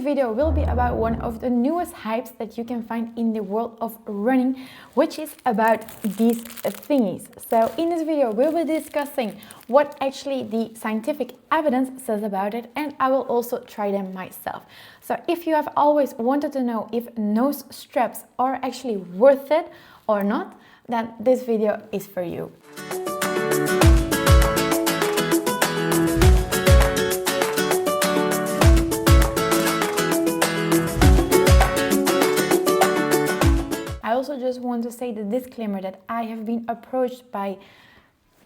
Today's video will be about one of the newest hypes that you can find in the world of running, which is about these thingies. So in this video, we'll be discussing what actually the scientific evidence says about it, and I will also try them myself. So if you have always wanted to know if nose straps are actually worth it or not, then this video is for you. I also just want to say the disclaimer that I have been approached by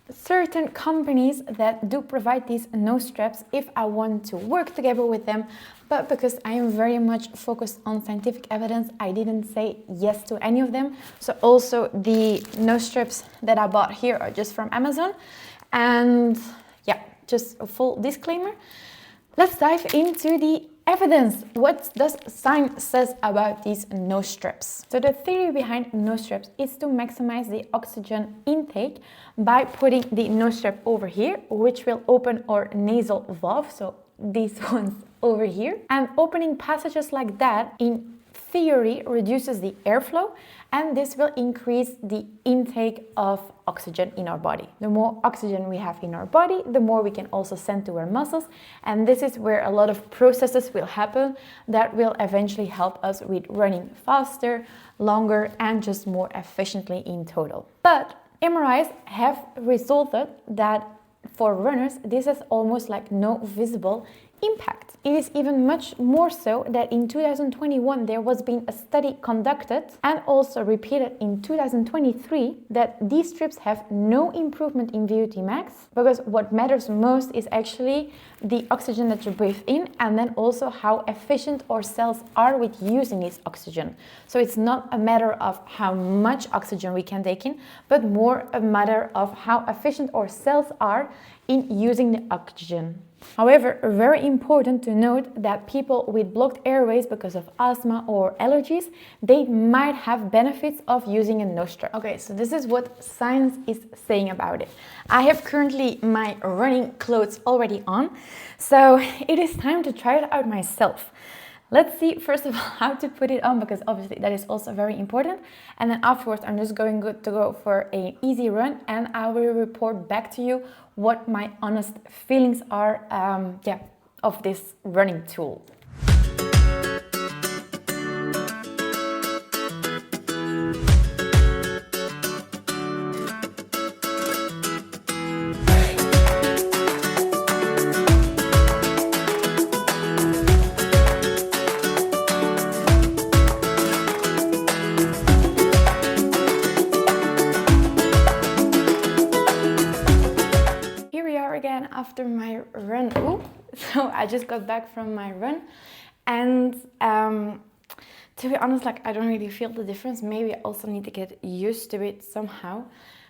certain companies that do provide these nose straps if I want to work together with them, but because I am very much focused on scientific evidence, I didn't say yes to any of them. So also the nose straps that I bought here are just from Amazon, and yeah, just a full disclaimer. Let's dive into the evidence. What does science says about these nose straps? So the theory behind nose straps is to maximize the oxygen intake by putting the nose strap over here, which will open our nasal valve, so these ones over here. And opening passages like that, in theory, reduces the airflow, and this will increase the intake of oxygen in our body. The more oxygen we have in our body, the more we can also send to our muscles, and this is where a lot of processes will happen that will eventually help us with running faster, longer, and just more efficiently in total. But MRIs have resulted that for runners, this is almost like no visible impact. It is even much more so that in 2021 there was been a study conducted and also repeated in 2023 that these strips have no improvement in VO2 max, because what matters most is actually the oxygen that you breathe in, and then also how efficient our cells are with using this oxygen. So it's not a matter of how much oxygen we can take in, but more a matter of how efficient our cells are in using the oxygen. However, very important to note that people with blocked airways because of asthma or allergies, they might have benefits of using a nose strap. Okay, so this is what science is saying about it. I have currently my running clothes already on, so it is time to try it out myself. Let's see first of all how to put it on, because obviously that is also very important. And then afterwards I'm just going to go for an easy run, and I will report back to you what my honest feelings are of this running tool. Again after my run. So I just got back from my run, and to be honest, like, I don't really feel the difference. Maybe I also need to get used to it somehow.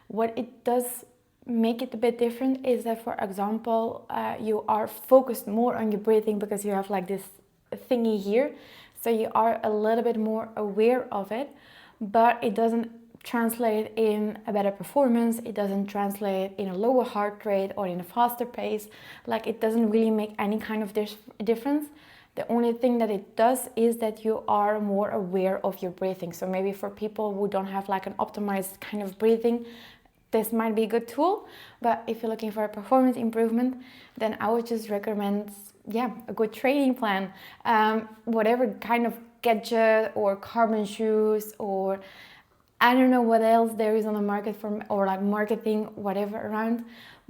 What it does make it a bit different is that, for example, you are focused more on your breathing because you have like this thingy here, so you are a little bit more aware of it, but it doesn't translate in a better performance. It doesn't translate in a lower heart rate or in a faster pace. Like, it doesn't really make any kind of difference. The only thing that it does is that you are more aware of your breathing. So maybe for people who don't have like an optimized kind of breathing, this might be a good tool. But if you're looking for a performance improvement, then I would just recommend a good training plan. Whatever kind of gadget or carbon shoes, or I don't know what else there is on the market or like marketing, whatever around,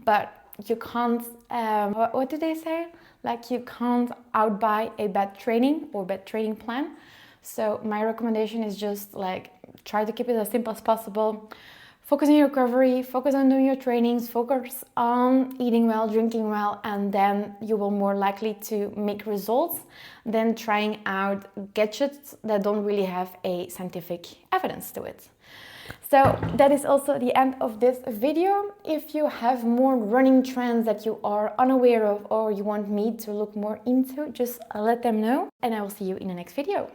but you can't, what do they say? Like, you can't outbuy a bad training or bad training plan. So my recommendation is just like, try to keep it as simple as possible. Focus on your recovery, focus on doing your trainings, focus on eating well, drinking well, and then you will more likely to make results than trying out gadgets that don't really have a scientific evidence to it. So that is also the end of this video. If you have more running trends that you are unaware of or you want me to look more into, just let them know, and I will see you in the next video.